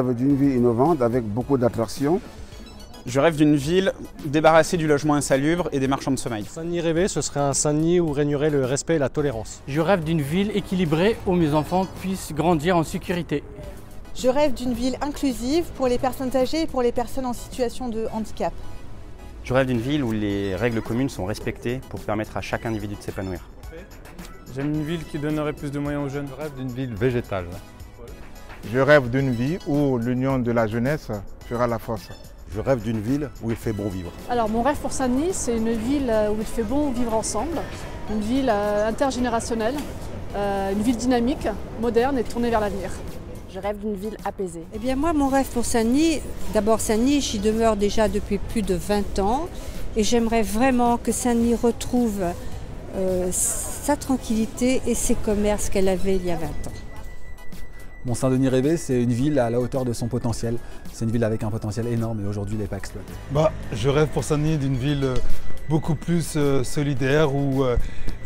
rêve d'une ville innovante avec beaucoup d'attractions. Je rêve d'une ville débarrassée du logement insalubre et des marchands de sommeil. Saint-Denis rêvé, ce serait un Saint-Denis où régnerait le respect et la tolérance. Je rêve d'une ville équilibrée où mes enfants puissent grandir en sécurité. Je rêve d'une ville inclusive pour les personnes âgées et pour les personnes en situation de handicap. Je rêve d'une ville où les règles communes sont respectées pour permettre à chaque individu de s'épanouir. J'aime une ville qui donnerait plus de moyens aux jeunes. Je rêve d'une ville végétale. Je rêve d'une vie où l'union de la jeunesse fera la force. Je rêve d'une ville où il fait bon vivre. Alors mon rêve pour Saint-Denis, c'est une ville où il fait bon vivre ensemble, une ville intergénérationnelle, une ville dynamique, moderne et tournée vers l'avenir. Je rêve d'une ville apaisée. Eh bien moi, mon rêve pour Saint-Denis, d'abord Saint-Denis, j'y demeure déjà depuis plus de 20 ans et j'aimerais vraiment que Saint-Denis retrouve sa tranquillité et ses commerces qu'elle avait il y a 20 ans. Mon Saint-Denis rêvé, c'est une ville à la hauteur de son potentiel. C'est une ville avec un potentiel énorme et aujourd'hui, il n'est pas exploité. Je rêve pour Saint-Denis d'une ville beaucoup plus solidaire où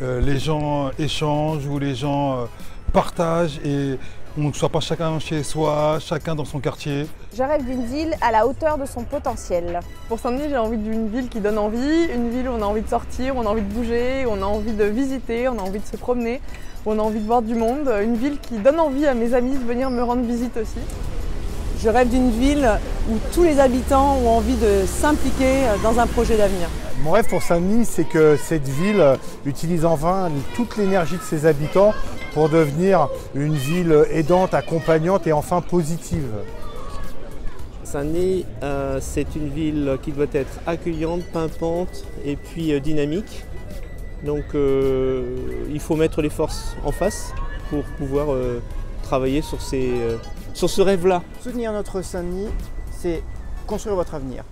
les gens échangent, où les gens partagent et on ne soit pas chacun chez soi, chacun dans son quartier. Je rêve d'une ville à la hauteur de son potentiel. Pour Saint-Denis, j'ai envie d'une ville qui donne envie, une ville où on a envie de sortir, où on a envie de bouger, où on a envie de visiter, on a envie de se promener, où on a envie de voir du monde. Une ville qui donne envie à mes amis de venir me rendre visite aussi. Je rêve d'une ville où tous les habitants ont envie de s'impliquer dans un projet d'avenir. Mon rêve pour Saint-Denis, c'est que cette ville utilise enfin toute l'énergie de ses habitants pour devenir une ville aidante, accompagnante et enfin positive. Saint-Denis, c'est une ville qui doit être accueillante, pimpante et puis dynamique. Donc il faut mettre les forces en face pour pouvoir travailler sur ce rêve-là. Soutenir notre Saint-Denis, c'est construire votre avenir.